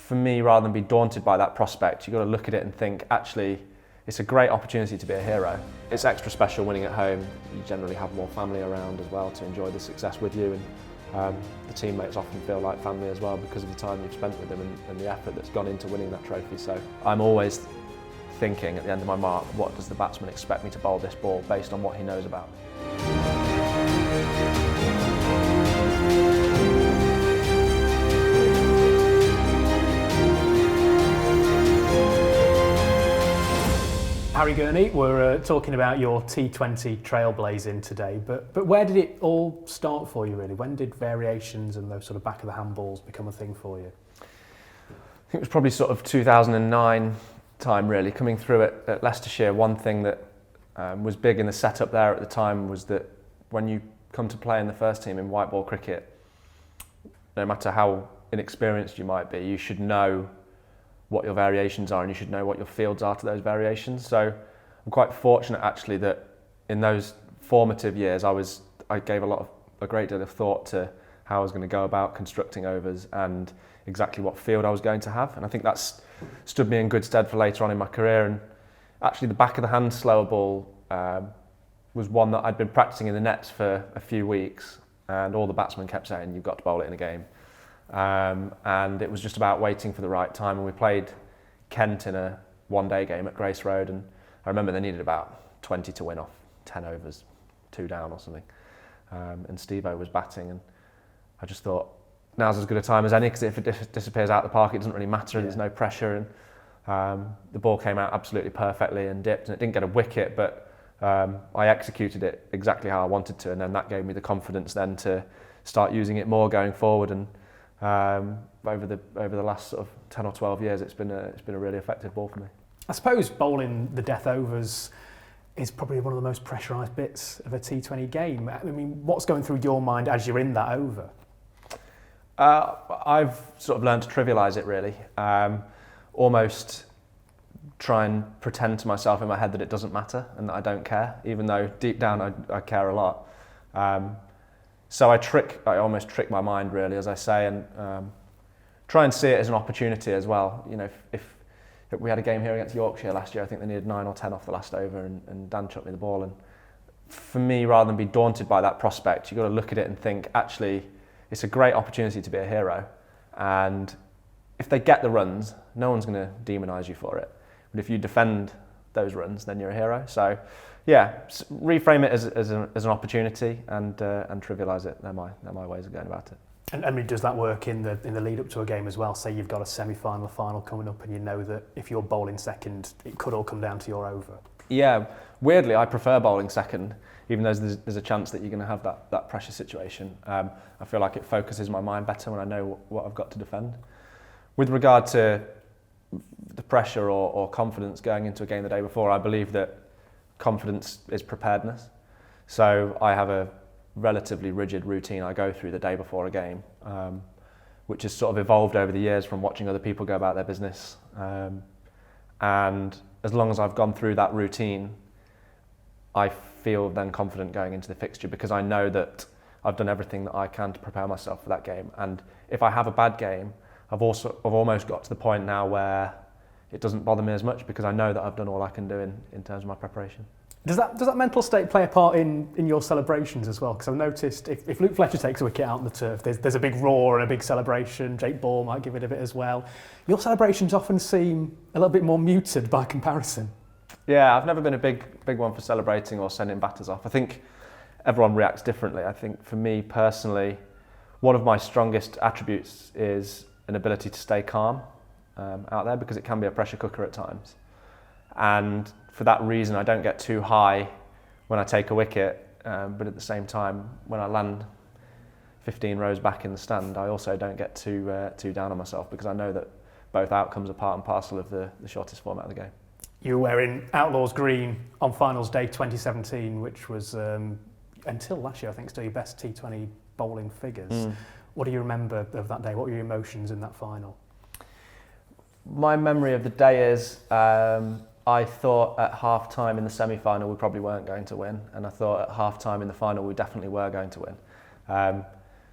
for me, rather than be daunted by that prospect, you've got to look at it and think, actually, it's a great opportunity to be a hero. It's extra special winning at home. You generally have more family around as well to enjoy the success with you, and the teammates often feel like family as well because of the time you've spent with them and the effort that's gone into winning that trophy. So I'm always thinking at the end of my mark, what does the batsman expect me to bowl this ball based on what he knows about me? Harry Gurney, we're talking about your T20 Trailblazing today, but where did it all start for you really? When did variations and those sort of back of the handballs become a thing for you? I think it was probably sort of 2009 time really, coming through at Leicestershire. One thing that was big in the setup there at the time was that when you come to play in the first team in white ball cricket, no matter how inexperienced you might be, you should know what your variations are and you should know what your fields are to those variations. So I'm quite fortunate actually that in those formative years I gave a great deal of thought to how I was going to go about constructing overs and exactly what field I was going to have, and I think that's stood me in good stead for later on in my career. And actually the back of the hand slower ball was one that I'd been practicing in the nets for a few weeks, and all the batsmen kept saying you've got to bowl it in a game. And it was just about waiting for the right time, and we played Kent in a one-day game at Grace Road, and I remember they needed about 20 to win off 10 overs, 2 down or something, and Steve-O was batting, and I just thought now's as good a time as any, because if it disappears out the park it doesn't really matter, and there's no pressure, and the ball came out absolutely perfectly and dipped, and it didn't get a wicket, but I executed it exactly how I wanted to, and then that gave me the confidence then to start using it more going forward. And over the last sort of 10 or 12 years, it's been a really effective ball for me. I suppose bowling the death overs is probably one of the most pressurised bits of a T20 game. I mean, what's going through your mind as you're in that over? I've sort of learned to trivialise it really. Almost try and pretend to myself in my head that it doesn't matter and that I don't care, even though deep down I care a lot. So I almost trick my mind really, as I say, and try and see it as an opportunity as well. You know, if we had a game here against Yorkshire last year, I think they needed 9 or 10 off the last over, and Dan chucked me the ball. And for me, rather than be daunted by that prospect, you've got to look at it and think, actually, it's a great opportunity to be a hero. And if they get the runs, no one's going to demonise you for it. But if you defend those runs, then you're a hero. So, yeah, reframe it as an opportunity and trivialise it. They're my ways of going about it. And I mean, does that work in the lead up to a game as well? Say you've got a semi-final, a final coming up, and you know that if you're bowling second, it could all come down to your over. Yeah, weirdly, I prefer bowling second, even though there's a chance that you're going to have that pressure situation. I feel like it focuses my mind better when I know what I've got to defend. With regard to the pressure or confidence going into a game the day before, I believe that confidence is preparedness. So I have a relatively rigid routine I go through the day before a game, which has sort of evolved over the years from watching other people go about their business. And as long as I've gone through that routine, I feel then confident going into the fixture, because I know that I've done everything that I can to prepare myself for that game. And if I have a bad game, I've almost got to the point now where it doesn't bother me as much, because I know that I've done all I can do in terms of my preparation. Does that mental state play a part in your celebrations as well? Because I've noticed if Luke Fletcher takes a wicket out on the turf, there's a big roar and a big celebration. Jake Ball might give it a bit as well. Your celebrations often seem a little bit more muted by comparison. Yeah, I've never been a big one for celebrating or sending batters off. I think everyone reacts differently. I think for me personally, one of my strongest attributes is an ability to stay calm out there, because it can be a pressure cooker at times. And for that reason, I don't get too high when I take a wicket, but at the same time, when I land 15 rows back in the stand, I also don't get too down on myself, because I know that both outcomes are part and parcel of the shortest format of the game. You were wearing Outlaws green on finals day 2017, which was, until last year, I think, still your best T20 bowling figures. What do you remember of that day? What were your emotions in that final? My memory of the day is I thought at half-time in the semi-final we probably weren't going to win, and I thought at half-time in the final we definitely were going to win.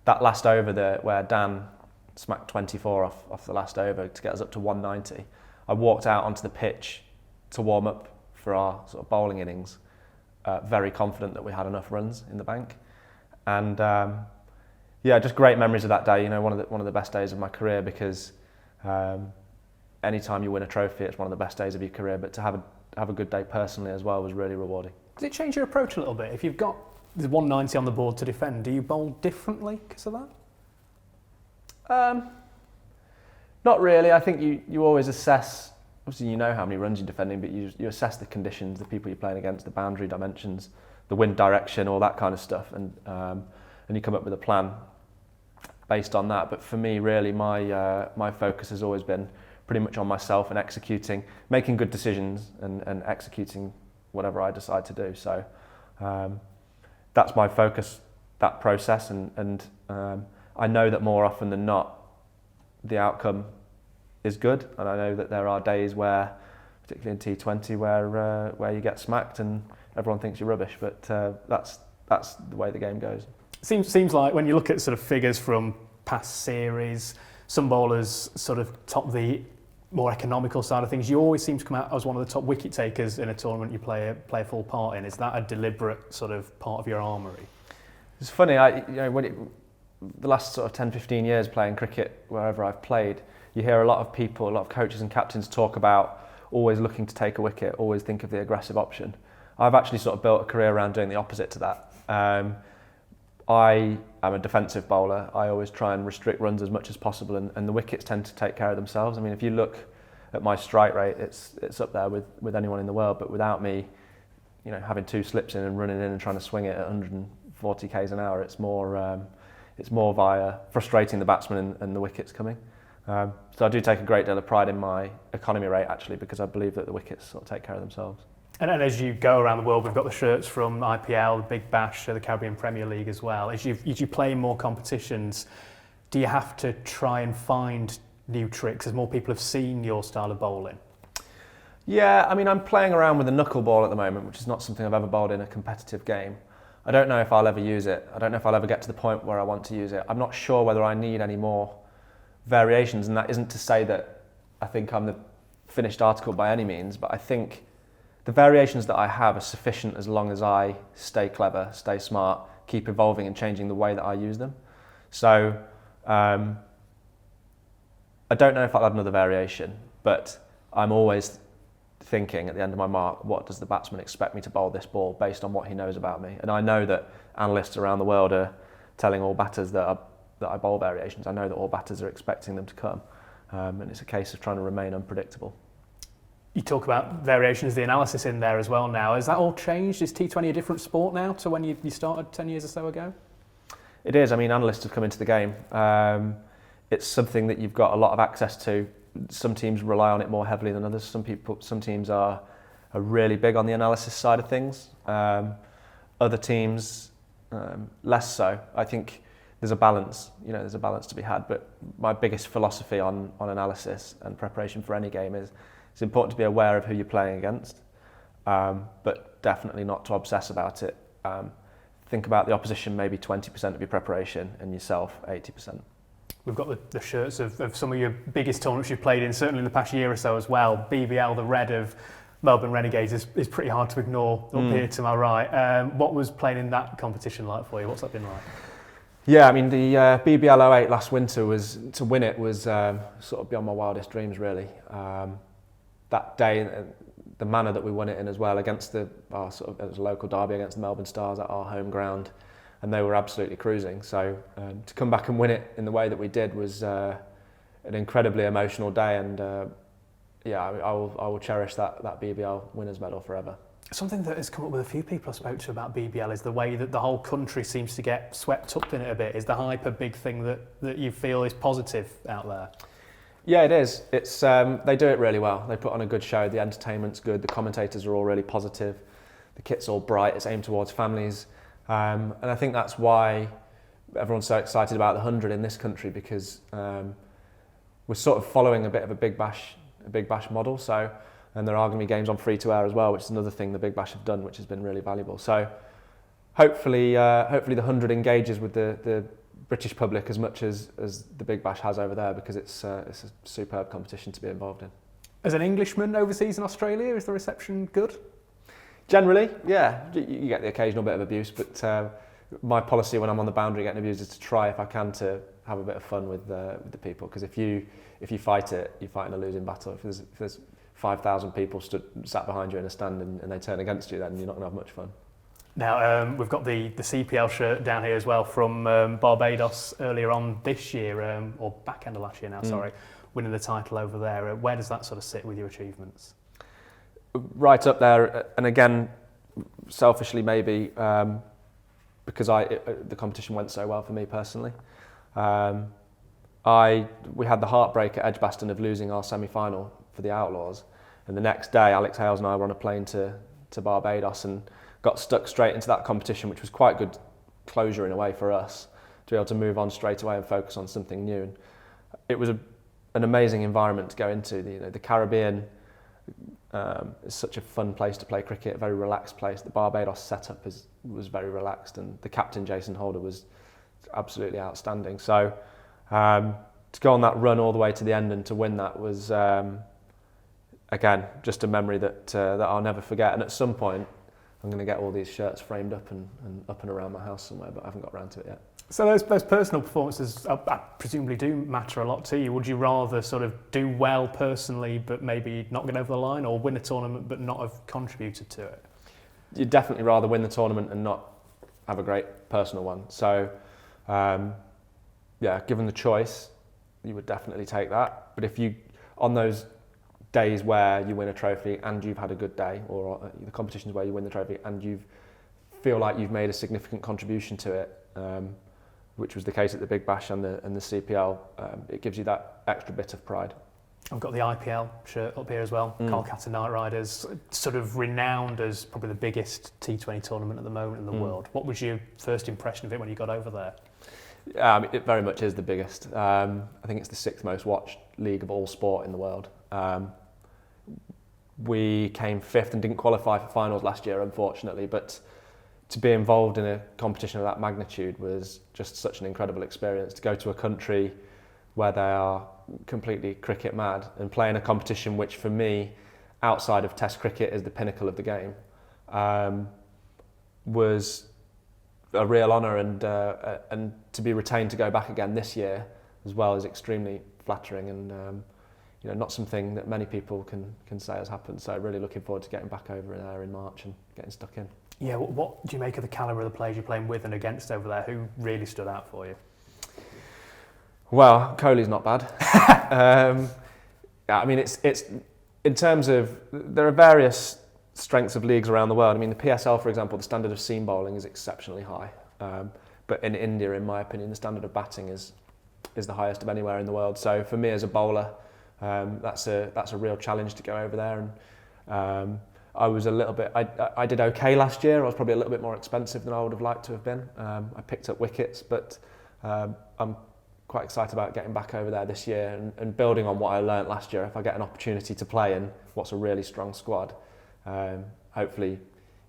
That last over where Dan smacked 24 off the last over to get us up to 190. I walked out onto the pitch to warm up for our sort of bowling innings, very confident that we had enough runs in the bank. And just great memories of that day. One of the best days of my career, because anytime you win a trophy, it's one of the best days of your career. But to have a good day personally as well was really rewarding. Does it change your approach a little bit? If you've got the 190 on the board to defend, do you bowl differently because of that? Not really. I think you always assess. Obviously, you know how many runs you're defending, but you assess the conditions, the people you're playing against, the boundary dimensions, the wind direction, all that kind of stuff, and you come up with a plan based on that. But for me, really, my focus has always been pretty much on myself and executing, making good decisions and executing whatever I decide to do. So that's my focus, that process, and I know that more often than not, the outcome is good, and I know that there are days where, particularly in T20, where you get smacked and everyone thinks you're rubbish, but that's the way the game goes. Seems like when you look at sort of figures from past series, some bowlers sort of top the more economical side of things. You always seem to come out as one of the top wicket takers in a tournament you play a full part in. Is that a deliberate sort of part of your armoury? It's funny, the last sort of 10, 15 years playing cricket, wherever I've played, you hear a lot of people, a lot of coaches and captains talk about always looking to take a wicket, always think of the aggressive option. I've actually sort of built a career around doing the opposite to that. I am a defensive bowler. I always try and restrict runs as much as possible, and the wickets tend to take care of themselves. I mean, if you look at my strike rate, it's up there with anyone in the world, but without me, having two slips in and running in and trying to swing it at 140 k's an hour, it's more via frustrating the batsman and the wickets coming. So I do take a great deal of pride in my economy rate, actually, because I believe that the wickets sort of take care of themselves. And as you go around the world, we've got the shirts from IPL, the Big Bash, the Caribbean Premier League as well. As you play more competitions, do you have to try and find new tricks as more people have seen your style of bowling? Yeah, I mean, I'm playing around with a knuckleball at the moment, which is not something I've ever bowled in a competitive game. I don't know if I'll ever use it. I don't know if I'll ever get to the point where I want to use it. I'm not sure whether I need any more variations, and that isn't to say that I think I'm the finished article by any means, but I think the variations that I have are sufficient as long as I stay clever, stay smart, keep evolving and changing the way that I use them. So I don't know if I'll add another variation, but I'm always thinking at the end of my mark, what does the batsman expect me to bowl this ball based on what he knows about me? And I know that analysts around the world are telling all batters that I bowl variations. I know that all batters are expecting them to come, and it's a case of trying to remain unpredictable. You talk about variations, the analysis in there as well now. Has that all changed? Is T20 a different sport now to when you started 10 years or so ago? It is. I mean, analysts have come into the game. It's something that you've got a lot of access to. Some teams rely on it more heavily than others. Some teams are really big on the analysis side of things. Other teams less so. I think there's a balance. There's a balance to be had. But my biggest philosophy on analysis and preparation for any game is it's important to be aware of who you're playing against, but definitely not to obsess about it. Think about the opposition maybe 20% of your preparation and yourself 80%. We've got the shirts of some of your biggest tournaments you've played in, certainly in the past year or so as well. BBL, the red of Melbourne Renegades, is pretty hard to ignore up here to my right. What was playing in that competition like for you? What's that been like? Yeah, I mean, the BBL 08 last winter to win it was sort of beyond my wildest dreams, really. That day, the manner that we won it in as well, against it was a local derby against the Melbourne Stars at our home ground, and they were absolutely cruising. So to come back and win it in the way that we did was an incredibly emotional day, and I will cherish that BBL winners medal forever. Something that has come up with a few people I spoke to about BBL is the way that the whole country seems to get swept up in it a bit. Is the hype a big thing that you feel is positive out there? Yeah, it is. It's they do it really well. They put on a good show. The entertainment's good. The commentators are all really positive. The kit's all bright. It's aimed towards families, and I think that's why everyone's so excited about the 100 in this country, because we're sort of following a bit of a Big Bash model. So, and there are going to be games on free to air as well, which is another thing the Big Bash have done, which has been really valuable. So, hopefully the 100 engages with the British public as much as the Big Bash has over there, because it's a superb competition to be involved in. As an Englishman overseas in Australia, is the reception good? Generally, yeah, you get the occasional bit of abuse, but my policy when I'm on the boundary getting abused is to try, if I can, to have a bit of fun with the people, because if you fight it, you're fighting a losing battle. If there's 5,000 people sat behind you in a stand and they turn against you, then you're not going to have much fun. Now, we've got the CPL shirt down here as well from Barbados earlier on this year, or back end of last year now, sorry, winning the title over there. Where does that sort of sit with your achievements? Right up there, and again, selfishly maybe, because the competition went so well for me personally. We had the heartbreak at Edgbaston of losing our semi-final for the Outlaws, and the next day Alex Hales and I were on a plane to Barbados and got stuck straight into that competition, which was quite good closure in a way for us to be able to move on straight away and focus on something new. And it was an amazing environment to go into. The Caribbean is such a fun place to play cricket, a very relaxed place. The Barbados setup was very relaxed, and the captain Jason Holder was absolutely outstanding. So to go on that run all the way to the end and to win that was again just a memory that I'll never forget. And at some point I'm going to get all these shirts framed up and up and around my house somewhere, but I haven't got around to it yet. So those personal performances presumably do matter a lot to you. Would you rather sort of do well personally but maybe not get over the line, or win a tournament but not have contributed to it? You'd definitely rather win the tournament and not have a great personal one. So yeah, given the choice, you would definitely take that. But if you, on those days where you win a trophy and you've had a good day, or the competitions where you win the trophy and you feel like you've made a significant contribution to it, which was the case at the Big Bash and the CPL, it gives you that extra bit of pride. I've got the IPL shirt up here as well. Kolkata Knight Riders, sort of renowned as probably the biggest T20 tournament at the moment in the world. What was your first impression of it when you got over there? It very much is the biggest. I think it's the 6th most watched league of all sport in the world. We came 5th and didn't qualify for finals last year, unfortunately, but to be involved in a competition of that magnitude was just such an incredible experience. To go to a country where they are completely cricket mad and play in a competition which for me, outside of Test cricket, is the pinnacle of the game, was a real honour, and to be retained to go back again this year as well is extremely flattering, and not something that many people can say has happened. So really looking forward to getting back over there in March and getting stuck in. Yeah, what do you make of the calibre of the players you're playing with and against over there? Who really stood out for you? Well, Kohli's not bad. I mean, it's in terms of, there are various strengths of leagues around the world. I mean, the PSL, for example, the standard of seam bowling is exceptionally high. But in India, in my opinion, the standard of batting is the highest of anywhere in the world. So for me as a bowler, that's a real challenge to go over there. And I was a little bit, I did okay last year. I was probably a little bit more expensive than I would have liked to have been. I picked up wickets, but I'm quite excited about getting back over there this year and building on what I learnt last year. If I get an opportunity to play in what's a really strong squad, hopefully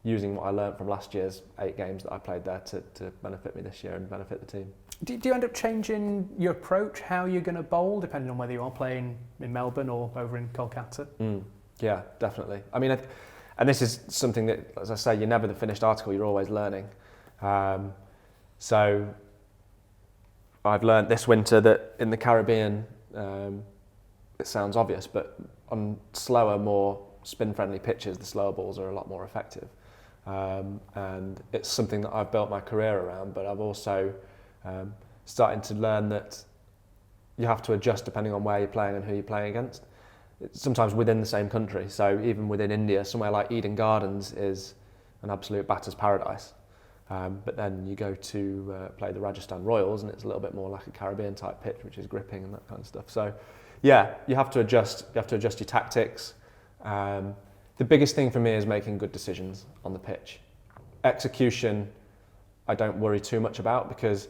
using what I learnt from last year's 8 games that I played there to benefit me this year and benefit the team. Do you end up changing your approach, how you're going to bowl, depending on whether you are playing in Melbourne or over in Kolkata? Yeah, definitely. I mean, and this is something that, as I say, you're never the finished article, you're always learning. So I've learnt this winter that in the Caribbean, it sounds obvious, but on slower, more spin-friendly pitches, the slower balls are a lot more effective. And it's something that I've built my career around, but I've also starting to learn that you have to adjust depending on where you're playing and who you're playing against. It's sometimes within the same country, so even within India, somewhere like Eden Gardens is an absolute batter's paradise. But then you go to play the Rajasthan Royals and it's a little bit more like a Caribbean type pitch, which is gripping and that kind of stuff. So yeah, you have to adjust your tactics. The biggest thing for me is making good decisions on the pitch. Execution, I don't worry too much about, because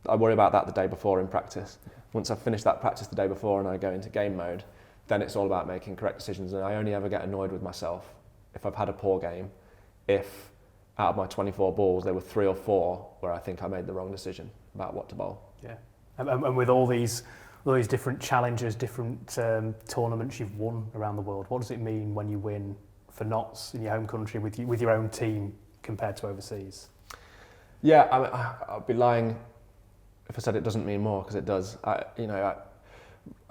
I worry about that the day before in practice. Once I've finished that practice the day before and I go into game mode, then it's all about making correct decisions. And I only ever get annoyed with myself if I've had a poor game, if out of my 24 balls there were 3 or 4 where I think I made the wrong decision. about what to bowl. Yeah, and with all these different challenges, different tournaments you've won around the world, what does it mean when you win for Notts in your home country with your own team compared to overseas? Yeah, I'd be lying if I said it doesn't mean more, because it does. I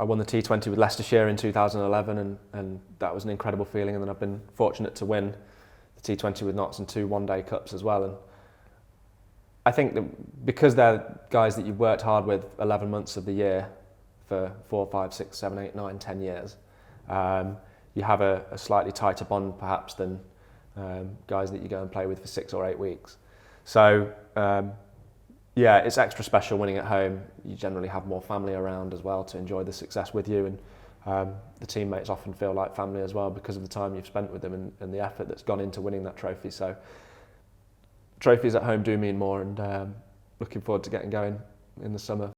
won the T20 with Leicestershire in 2011, and that was an incredible feeling. And then I've been fortunate to win the T20 with Notts and 2 one-day cups as well. And I think that because they're guys that you've worked hard with 11 months of the year for 4, 5, 6, 7, 8, 9, 10 years, you have a slightly tighter bond perhaps than guys that you go and play with for 6 or 8 weeks. So yeah, it's extra special winning at home. You generally have more family around as well to enjoy the success with you, and the teammates often feel like family as well because of the time you've spent with them and the effort that's gone into winning that trophy. So trophies at home do mean more, and looking forward to getting going in the summer.